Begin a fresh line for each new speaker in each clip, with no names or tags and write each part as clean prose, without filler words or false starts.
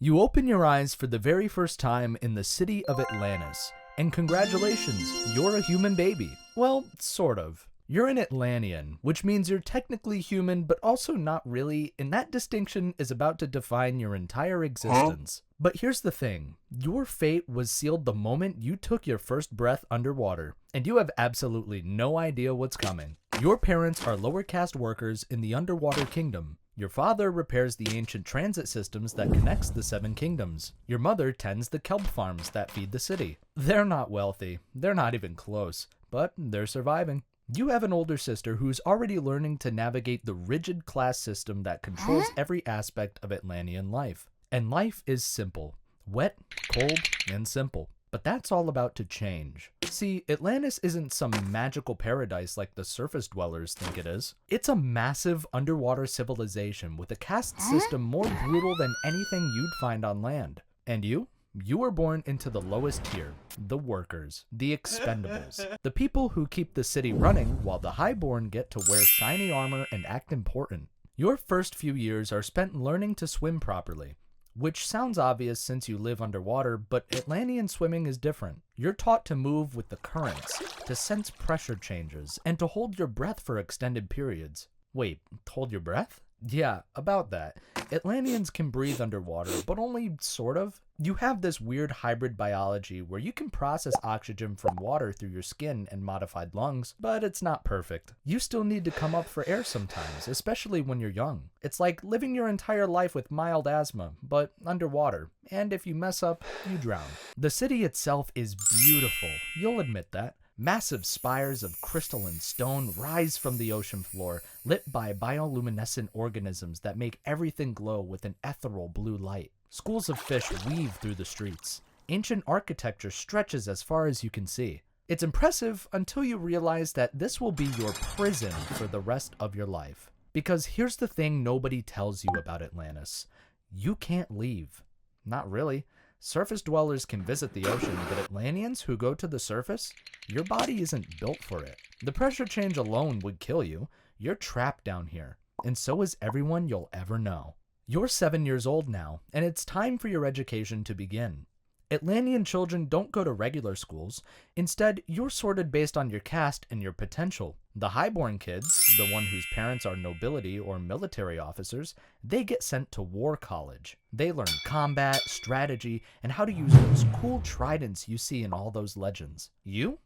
You open your eyes for the very first time in the city of Atlantis, and congratulations, you're a human baby. Well, sort of. You're an Atlantean, which means you're technically human, but also not really, and that distinction is about to define your entire existence. But here's the thing, your fate was sealed the moment you took your first breath underwater, and you have absolutely no idea what's coming. Your parents are lower caste workers in the underwater kingdom. Your father repairs the ancient transit systems that connects the seven kingdoms. Your mother tends the kelp farms that feed the city. They're not wealthy, they're not even close, but they're surviving. You have an older sister who's already learning to navigate the rigid class system that controls every aspect of Atlantean life. And life is simple. Wet, cold, and simple. But that's all about to change. See, Atlantis isn't some magical paradise like the surface dwellers think it is. It's a massive underwater civilization with a caste system more brutal than anything you'd find on land. And you were born into the lowest tier, the workers, the expendables, the people who keep the city running while the highborn get to wear shiny armor and act important. Your first few years are spent learning to swim properly, which sounds obvious since you live underwater, but Atlantean swimming is different. You're taught to move with the currents, to sense pressure changes, and to hold your breath for extended periods. Wait, hold your breath? Yeah, about that. Atlanteans can breathe underwater, but only sort of. You have this weird hybrid biology where you can process oxygen from water through your skin and modified lungs, but it's not perfect. You still need to come up for air sometimes, especially when you're young. It's like living your entire life with mild asthma, but underwater, and if you mess up, you drown. The city itself is beautiful, you'll admit that. Massive spires of crystalline stone rise from the ocean floor, lit by bioluminescent organisms that make everything glow with an ethereal blue light. Schools of fish weave through the streets. Ancient architecture stretches as far as you can see. It's impressive until you realize that this will be your prison for the rest of your life. Because here's the thing nobody tells you about Atlantis. You can't leave. Not really. Surface dwellers can visit the ocean, but Atlanteans who go to the surface, your body isn't built for it. The pressure change alone would kill you. You're trapped down here, and so is everyone you'll ever know. You're 7 years old now, and it's time for your education to begin. Atlantean children don't go to regular schools. Instead, you're sorted based on your caste and your potential. The highborn kids, the one whose parents are nobility or military officers, they get sent to war college. They learn combat, strategy, and how to use those cool tridents you see in all those legends. You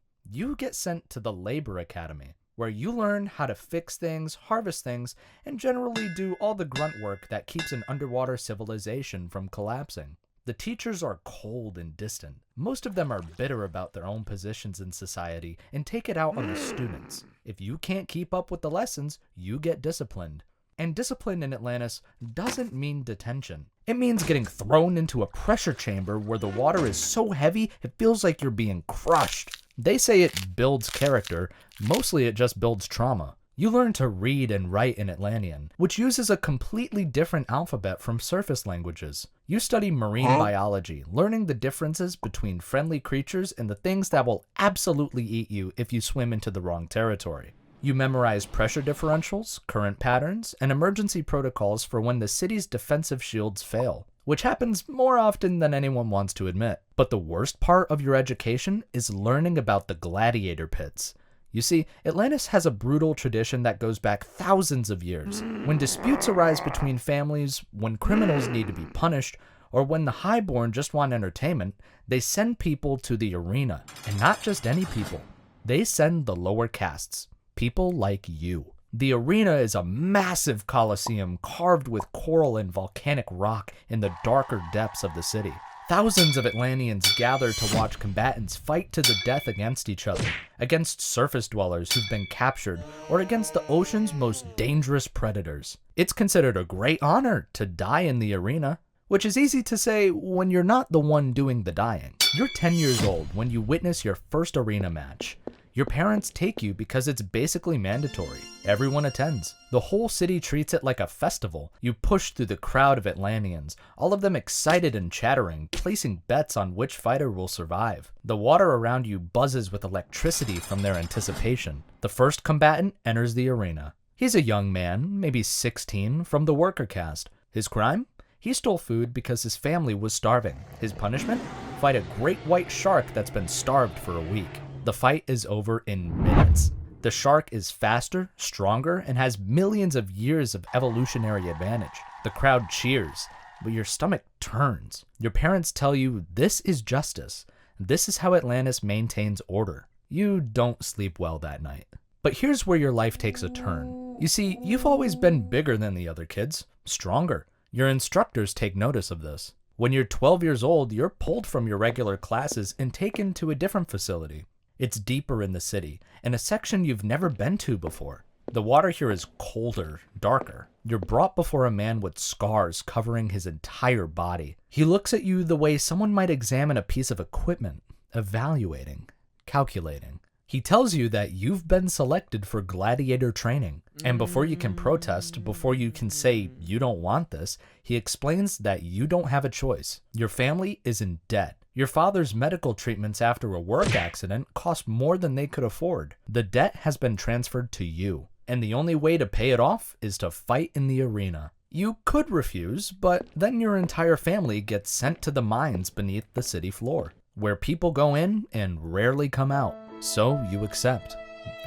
get sent to the labor academy, where you learn how to fix things, harvest things, and generally do all the grunt work that keeps an underwater civilization from collapsing. The teachers are cold and distant. Most of them are bitter about their own positions in society and take it out on the students. If you can't keep up with the lessons, you get disciplined. And discipline in Atlantis doesn't mean detention. It means getting thrown into a pressure chamber where the water is so heavy it feels like you're being crushed. They say it builds character. Mostly it just builds trauma. You learn to read and write in Atlantean, which uses a completely different alphabet from surface languages. You study marine biology, learning the differences between friendly creatures and the things that will absolutely eat you if you swim into the wrong territory. You memorize pressure differentials, current patterns, and emergency protocols for when the city's defensive shields fail, which happens more often than anyone wants to admit. But the worst part of your education is learning about the gladiator pits. You see, Atlantis has a brutal tradition that goes back thousands of years. When disputes arise between families, when criminals need to be punished, or when the highborn just want entertainment, they send people to the arena. And not just any people. They send the lower castes. People like you. The arena is a massive coliseum carved with coral and volcanic rock in the darker depths of the city. Thousands of Atlanteans gather to watch combatants fight to the death against each other, against surface dwellers who've been captured, or against the ocean's most dangerous predators. It's considered a great honor to die in the arena, which is easy to say when you're not the one doing the dying. You're 10 years old when you witness your first arena match. Your parents take you because it's basically mandatory. Everyone attends. The whole city treats it like a festival. You push through the crowd of Atlanteans, all of them excited and chattering, placing bets on which fighter will survive. The water around you buzzes with electricity from their anticipation. The first combatant enters the arena. He's a young man, maybe 16, from the worker caste. His crime? He stole food because his family was starving. His punishment? Fight a great white shark that's been starved for a week. The fight is over in minutes. The shark is faster, stronger, and has millions of years of evolutionary advantage. The crowd cheers, but your stomach turns. Your parents tell you this is justice. This is how Atlantis maintains order. You don't sleep well that night. But here's where your life takes a turn. You see, you've always been bigger than the other kids, stronger. Your instructors take notice of this. When you're 12 years old, you're pulled from your regular classes and taken to a different facility. It's deeper in the city, in a section you've never been to before. The water here is colder, darker. You're brought before a man with scars covering his entire body. He looks at you the way someone might examine a piece of equipment, evaluating, calculating. He tells you that you've been selected for gladiator training, and before you can protest, before you can say you don't want this, he explains that you don't have a choice. Your family is in debt. Your father's medical treatments after a work accident cost more than they could afford. The debt has been transferred to you, and the only way to pay it off is to fight in the arena. You could refuse, but then your entire family gets sent to the mines beneath the city floor, where people go in and rarely come out. So you accept.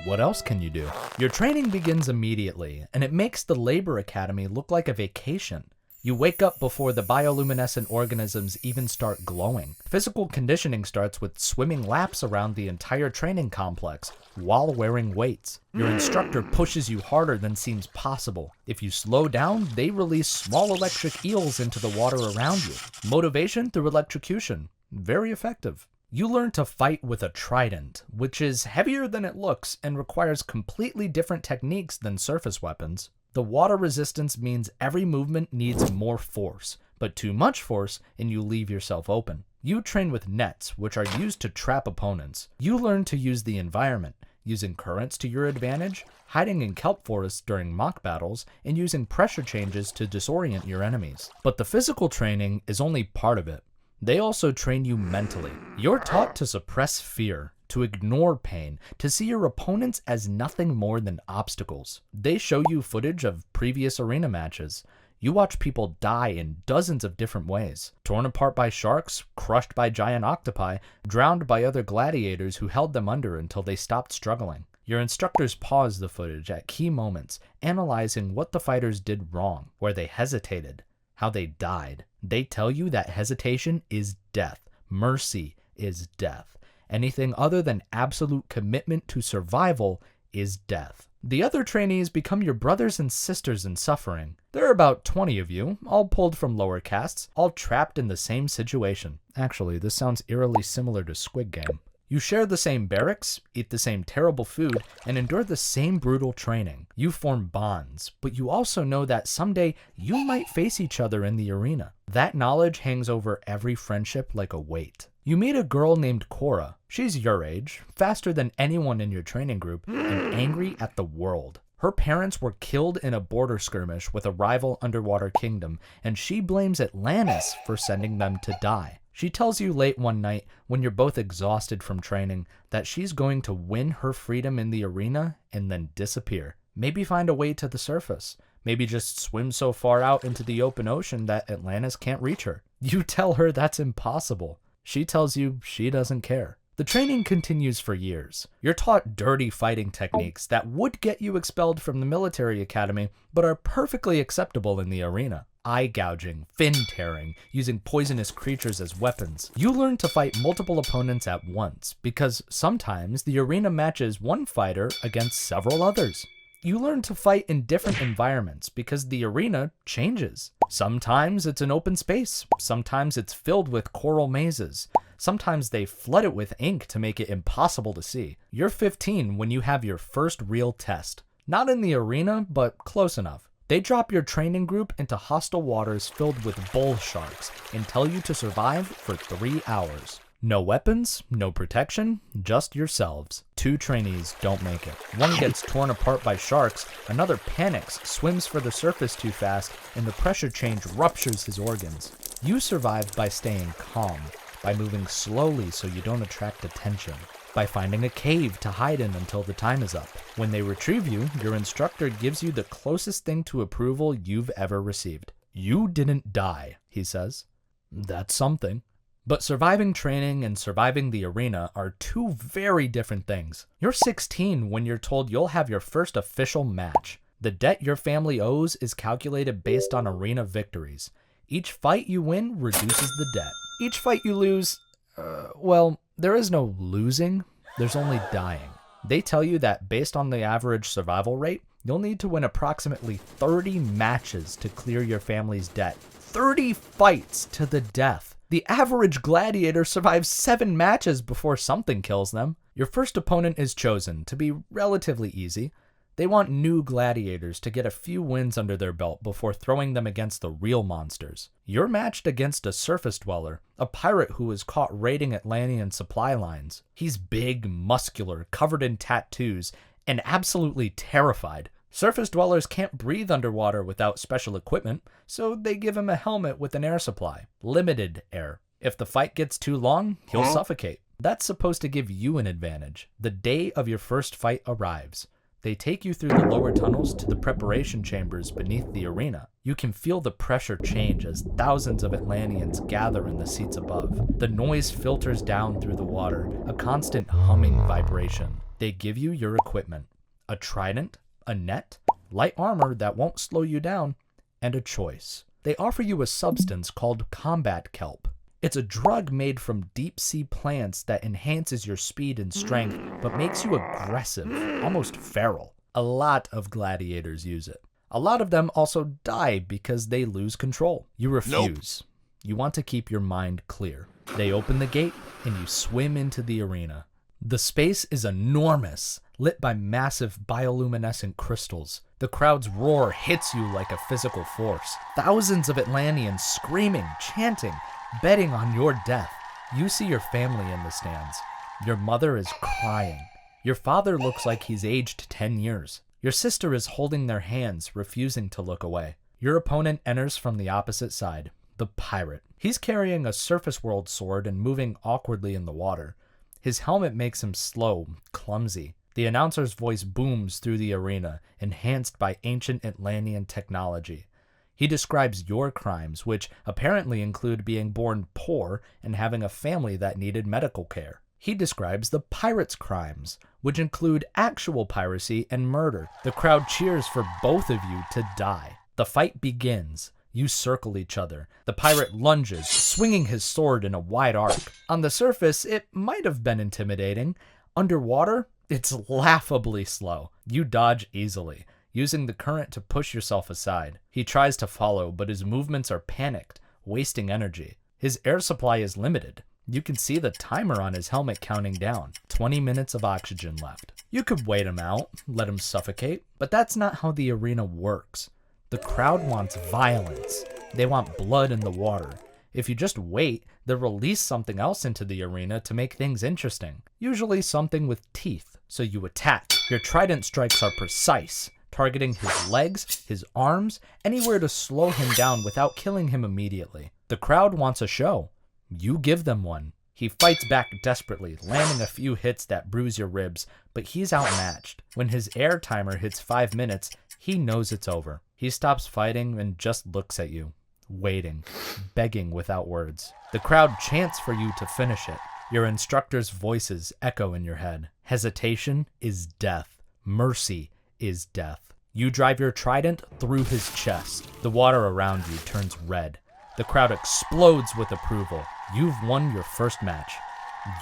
What else can you do? Your training begins immediately, and it makes the Labor Academy look like a vacation. You wake up before the bioluminescent organisms even start glowing. Physical conditioning starts with swimming laps around the entire training complex while wearing weights. Your instructor pushes you harder than seems possible. If you slow down, they release small electric eels into the water around you. Motivation through electrocution. Very effective. You learn to fight with a trident, which is heavier than it looks and requires completely different techniques than surface weapons. The water resistance means every movement needs more force, but too much force and you leave yourself open. You train with nets, which are used to trap opponents. You learn to use the environment, using currents to your advantage, hiding in kelp forests during mock battles, and using pressure changes to disorient your enemies. But the physical training is only part of it. They also train you mentally. You're taught to suppress fear, to ignore pain, to see your opponents as nothing more than obstacles. They show you footage of previous arena matches. You watch people die in dozens of different ways. Torn apart by sharks, crushed by giant octopi, drowned by other gladiators who held them under until they stopped struggling. Your instructors pause the footage at key moments, analyzing what the fighters did wrong, where they hesitated, how they died. They tell you that hesitation is death. Mercy is death. Anything other than absolute commitment to survival is death. The other trainees become your brothers and sisters in suffering. There are about 20 of you, all pulled from lower castes, all trapped in the same situation. Actually, this sounds eerily similar to Squid Game. You share the same barracks, eat the same terrible food, and endure the same brutal training. You form bonds, but you also know that someday you might face each other in the arena. That knowledge hangs over every friendship like a weight. You meet a girl named Cora. She's your age, faster than anyone in your training group, and angry at the world. Her parents were killed in a border skirmish with a rival underwater kingdom, and she blames Atlantis for sending them to die. She tells you late one night, when you're both exhausted from training, that she's going to win her freedom in the arena and then disappear. Maybe find a way to the surface. Maybe just swim so far out into the open ocean that Atlantis can't reach her. You tell her that's impossible. She tells you she doesn't care. The training continues for years. You're taught dirty fighting techniques that would get you expelled from the military academy, but are perfectly acceptable in the arena. Eye gouging, fin tearing, using poisonous creatures as weapons. You learn to fight multiple opponents at once, because sometimes the arena matches one fighter against several others. You learn to fight in different environments because the arena changes. Sometimes it's an open space, sometimes it's filled with coral mazes. Sometimes they flood it with ink to make it impossible to see. You're 15 when you have your first real test. Not in the arena, but close enough. They drop your training group into hostile waters filled with bull sharks and tell you to survive for 3 hours. No weapons, no protection, just yourselves. 2 trainees don't make it. One gets torn apart by sharks, another panics, swims for the surface too fast, and the pressure change ruptures his organs. You survive by staying calm, by moving slowly so you don't attract attention, by finding a cave to hide in until the time is up. When they retrieve you, your instructor gives you the closest thing to approval you've ever received. "You didn't die," he says. That's something. But surviving training and surviving the arena are two very different things. You're 16 when you're told you'll have your first official match. The debt your family owes is calculated based on arena victories. Each fight you win reduces the debt. Each fight you lose, well, there is no losing, there's only dying. They tell you that based on the average survival rate, you'll need to win approximately 30 matches to clear your family's debt. 30 fights to the death. The average gladiator survives 7 matches before something kills them. Your first opponent is chosen to be relatively easy. They want new gladiators to get a few wins under their belt before throwing them against the real monsters. You're matched against a surface dweller, a pirate who was caught raiding Atlantean supply lines. He's big, muscular, covered in tattoos, and absolutely terrified. Surface dwellers can't breathe underwater without special equipment, so they give him a helmet with an air supply. Limited air. If the fight gets too long, he'll suffocate. That's supposed to give you an advantage. The day of your first fight arrives. They take you through the lower tunnels to the preparation chambers beneath the arena. You can feel the pressure change as thousands of Atlanteans gather in the seats above. The noise filters down through the water, a constant humming vibration. They give you your equipment. A trident, a net, light armor that won't slow you down, and a choice. They offer you a substance called combat kelp. It's a drug made from deep-sea plants that enhances your speed and strength, but makes you aggressive, almost feral. A lot of gladiators use it. A lot of them also die because they lose control. You refuse. You want to keep your mind clear. They open the gate, and you swim into the arena. The space is enormous, lit by massive bioluminescent crystals. The crowd's roar hits you like a physical force. Thousands of Atlanteans screaming, chanting, betting on your death. You see your family in the stands. Your mother is crying. Your father looks like he's aged 10 years. Your sister is holding their hands, refusing to look away. Your opponent enters from the opposite side, the pirate. He's carrying a surface world sword and moving awkwardly in the water. His helmet makes him slow, clumsy. The announcer's voice booms through the arena, enhanced by ancient Atlantean technology. He describes your crimes, which apparently include being born poor and having a family that needed medical care. He describes the pirate's crimes, which include actual piracy and murder. The crowd cheers for both of you to die. The fight begins. You circle each other. The pirate lunges, swinging his sword in a wide arc. On the surface, it might have been intimidating. Underwater, it's laughably slow. You dodge easily, using the current to push yourself aside. He tries to follow, but his movements are panicked, wasting energy. His air supply is limited. You can see the timer on his helmet counting down. 20 minutes of oxygen left. You could wait him out, let him suffocate, but that's not how the arena works. The crowd wants violence. They want blood in the water. If you just wait, they'll release something else into the arena to make things interesting. Usually something with teeth, so you attack. Your trident strikes are precise, targeting his legs, his arms, anywhere to slow him down without killing him immediately. The crowd wants a show. You give them one. He fights back desperately, landing a few hits that bruise your ribs, but he's outmatched. When his air timer hits 5 minutes, he knows it's over. He stops fighting and just looks at you, waiting, begging without words. The crowd chants for you to finish it. Your instructor's voices echo in your head. Hesitation is death. Mercy is death. You drive your trident through his chest. The water around you turns red. The crowd explodes with approval. You've won your first match.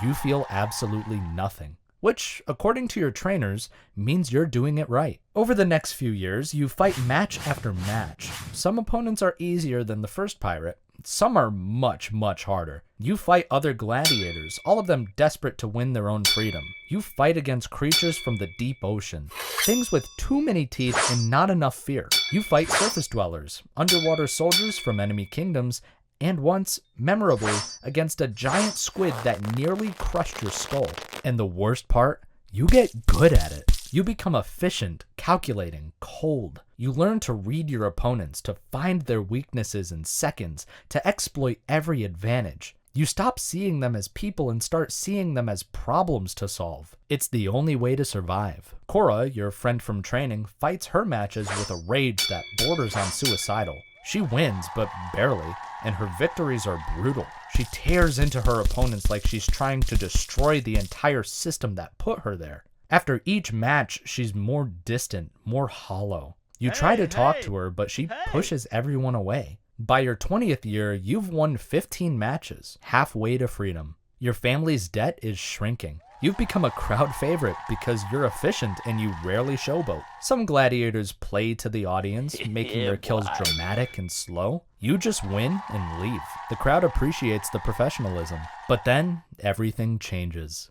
You feel absolutely nothing, which, according to your trainers, means you're doing it right. Over the next few years, you fight match after match. Some opponents are easier than the first pirate. Some are much, much harder. You fight other gladiators, all of them desperate to win their own freedom. You fight against creatures from the deep ocean, things with too many teeth and not enough fear. You fight surface dwellers, underwater soldiers from enemy kingdoms, and once, memorably, against a giant squid that nearly crushed your skull. And the worst part, you get good at it. You become efficient, calculating, cold. You learn to read your opponents, to find their weaknesses in seconds, to exploit every advantage. You stop seeing them as people and start seeing them as problems to solve. It's the only way to survive. Cora, your friend from training, fights her matches with a rage that borders on suicidal. She wins, but barely, and her victories are brutal. She tears into her opponents like she's trying to destroy the entire system that put her there. After each match, she's more distant, more hollow. You try to talk to her, but she pushes everyone away. By your 20th year, you've won 15 matches, halfway to freedom. Your family's debt is shrinking. You've become a crowd favorite because you're efficient and you rarely showboat. Some gladiators play to the audience, making their kills dramatic and slow. You just win and leave. The crowd appreciates the professionalism. But then, everything changes.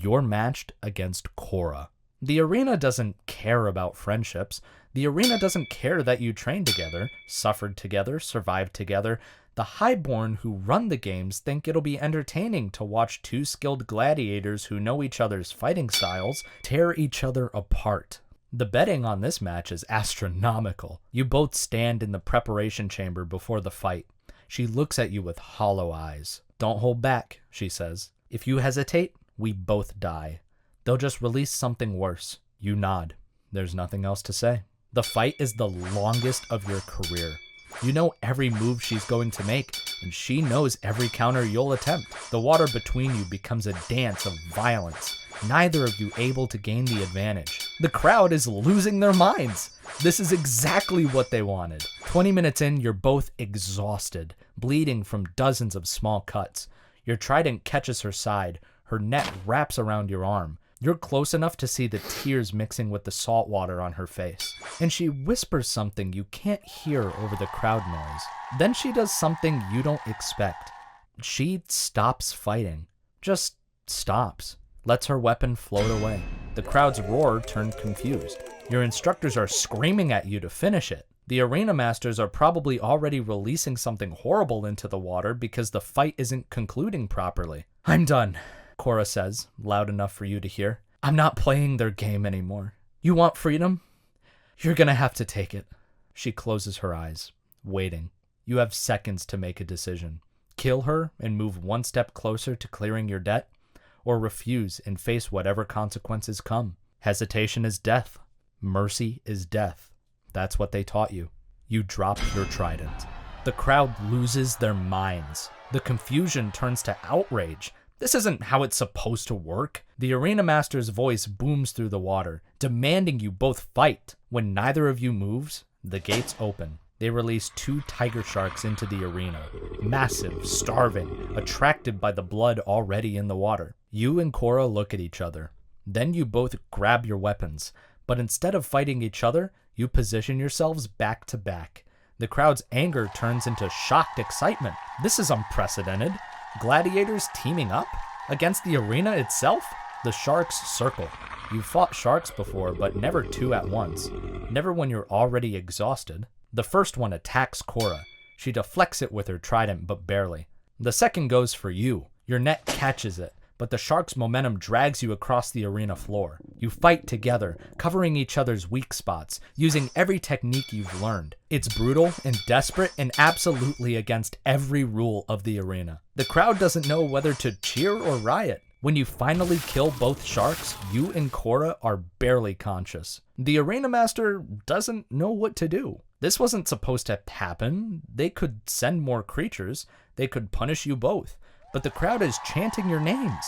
You're matched against Cora. The arena doesn't care about friendships. The arena doesn't care that you trained together, suffered together, survived together. The highborn who run the games think it'll be entertaining to watch two skilled gladiators who know each other's fighting styles tear each other apart. The betting on this match is astronomical. You both stand in the preparation chamber before the fight. She looks at you with hollow eyes. "Don't hold back," she says. "If you hesitate, we both die. They'll just release something worse." You nod. There's nothing else to say. The fight is the longest of your career. You know every move she's going to make, and she knows every counter you'll attempt. The water between you becomes a dance of violence, neither of you able to gain the advantage. The crowd is losing their minds. This is exactly what they wanted. 20 minutes in, you're both exhausted, bleeding from dozens of small cuts. Your trident catches her side. Her net wraps around your arm. You're close enough to see the tears mixing with the salt water on her face. And she whispers something you can't hear over the crowd noise. Then she does something you don't expect. She stops fighting. Just stops. Lets her weapon float away. The crowd's roar turned confused. Your instructors are screaming at you to finish it. The arena masters are probably already releasing something horrible into the water because the fight isn't concluding properly. "I'm done," Cora says, loud enough for you to hear. "I'm not playing their game anymore. You want freedom? You're gonna have to take it." She closes her eyes, waiting. You have seconds to make a decision. Kill her and move one step closer to clearing your debt, or refuse and face whatever consequences come. Hesitation is death. Mercy is death. That's what they taught you. You drop your trident. The crowd loses their minds. The confusion turns to outrage. This isn't how it's supposed to work. The arena master's voice booms through the water, demanding you both fight. When neither of you moves, the gates open. They release two tiger sharks into the arena. Massive, starving, attracted by the blood already in the water. You and Cora look at each other. Then you both grab your weapons. But instead of fighting each other, you position yourselves back to back. The crowd's anger turns into shocked excitement. This is unprecedented. Gladiators teaming up against the arena itself? The sharks circle. You've fought sharks before, but never two at once. Never when you're already exhausted. The first one attacks Cora. She deflects it with her trident, but barely. The second goes for you. Your net catches it, but the shark's momentum drags you across the arena floor. You fight together, covering each other's weak spots, using every technique you've learned. It's brutal and desperate and absolutely against every rule of the arena. The crowd doesn't know whether to cheer or riot. When you finally kill both sharks, you and Cora are barely conscious. The arena master doesn't know what to do. This wasn't supposed to happen. They could send more creatures. They could punish you both. But the crowd is chanting your names.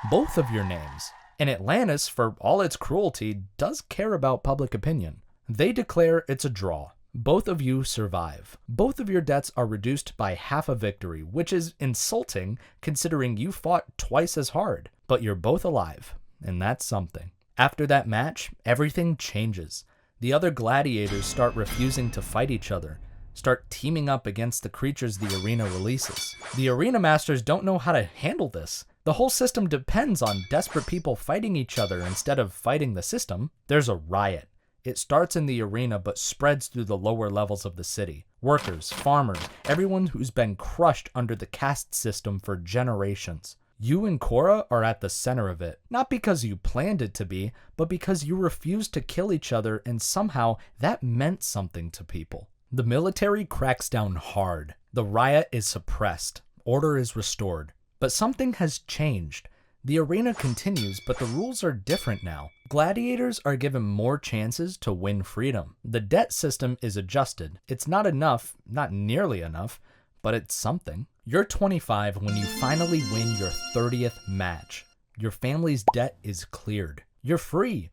Both of your names. And Atlantis, for all its cruelty, does care about public opinion. They declare it's a draw. Both of you survive. Both of your debts are reduced by half a victory, which is insulting considering you fought twice as hard. But you're both alive, and that's something. After that match, everything changes. The other gladiators start refusing to fight each other, start teaming up against the creatures the arena releases. The arena masters don't know how to handle this. The whole system depends on desperate people fighting each other instead of fighting the system. There's a riot. It starts in the arena but spreads through the lower levels of the city. Workers, farmers, everyone who's been crushed under the caste system for generations. You and Cora are at the center of it, not because you planned it to be, but because you refused to kill each other, and somehow that meant something to people. The military cracks down hard. The riot is suppressed. Order is restored. But something has changed. The arena continues, but the rules are different now. Gladiators are given more chances to win freedom. The debt system is adjusted. It's not enough, not nearly enough, but it's something. You're 25 when you finally win your 30th match. Your family's debt is cleared. You're free,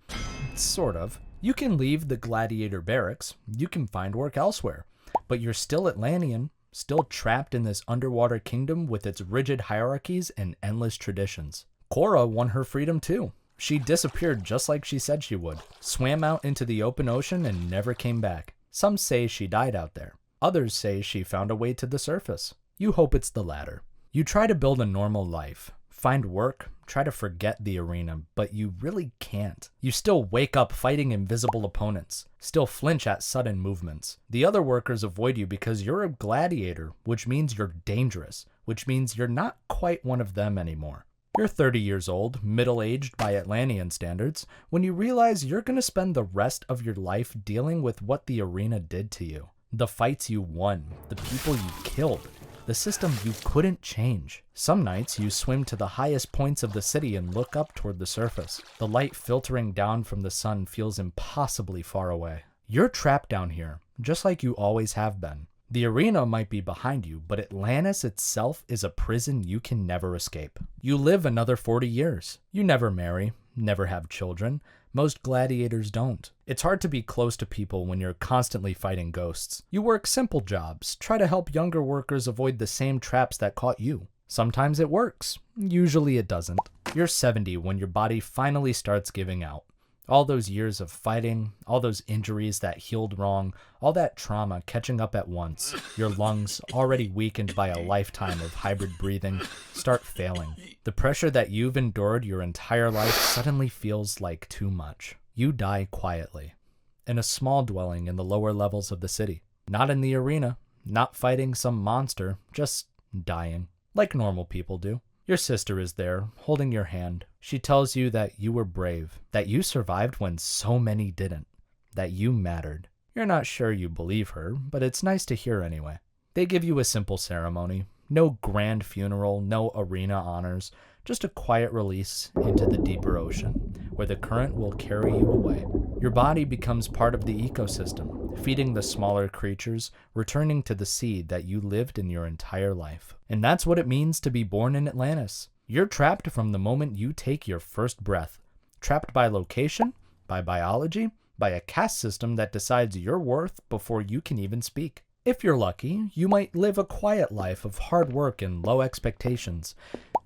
sort of. You can leave the gladiator barracks. You can find work elsewhere, but you're still Atlantean, still trapped in this underwater kingdom with its rigid hierarchies and endless traditions. Cora won her freedom too. She disappeared just like she said she would, swam out into the open ocean and never came back. Some say she died out there. Others say she found a way to the surface. You hope it's the latter. You try to build a normal life, find work, try to forget the arena, but you really can't. You still wake up fighting invisible opponents, still flinch at sudden movements. The other workers avoid you because you're a gladiator, which means you're dangerous, which means you're not quite one of them anymore. You're 30 years old, middle-aged by Atlantean standards, when you realize you're going to spend the rest of your life dealing with what the arena did to you. The fights you won, the people you killed, the system you couldn't change. Some nights you swim to the highest points of the city and look up toward the surface. The light filtering down from the sun feels impossibly far away. You're trapped down here, just like you always have been. The arena might be behind you, but Atlantis itself is a prison you can never escape. You live another 40 years. You never marry, never have children. Most gladiators don't. It's hard to be close to people when you're constantly fighting ghosts. You work simple jobs, try to help younger workers avoid the same traps that caught you. Sometimes it works. Usually it doesn't. You're 70 when your body finally starts giving out. All those years of fighting, all those injuries that healed wrong, all that trauma catching up at once, your lungs, already weakened by a lifetime of hybrid breathing, start failing. The pressure that you've endured your entire life suddenly feels like too much. You die quietly, in a small dwelling in the lower levels of the city. Not in the arena, not fighting some monster, just dying, like normal people do. Your sister is there, holding your hand. She tells you that you were brave, that you survived when so many didn't, that you mattered. You're not sure you believe her, but it's nice to hear anyway. They give you a simple ceremony. No grand funeral, no arena honors, just a quiet release into the deeper ocean, where the current will carry you away. Your body becomes part of the ecosystem, feeding the smaller creatures, returning to the seed that you lived in your entire life. And that's what it means to be born in Atlantis. You're trapped from the moment you take your first breath. Trapped by location, by biology, by a caste system that decides your worth before you can even speak. If you're lucky, you might live a quiet life of hard work and low expectations.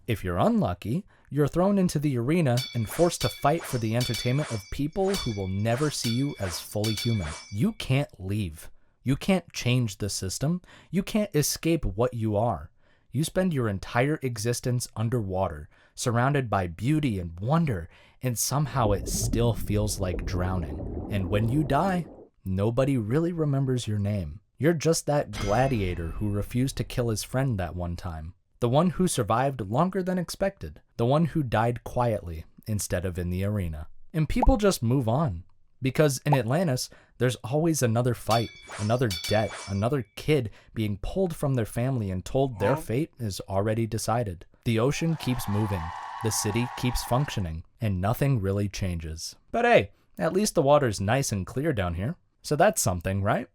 If you're unlucky, you're thrown into the arena and forced to fight for the entertainment of people who will never see you as fully human. You can't leave. You can't change the system. You can't escape what you are. You spend your entire existence underwater, surrounded by beauty and wonder, and somehow it still feels like drowning. And when you die, nobody really remembers your name. You're just that gladiator who refused to kill his friend that one time. The one who survived longer than expected. The one who died quietly instead of in the arena. And people just move on. Because in Atlantis, there's always another fight, another debt, another kid being pulled from their family and told their fate is already decided. The ocean keeps moving, the city keeps functioning, and nothing really changes. But hey, at least the water's nice and clear down here. So that's something, right?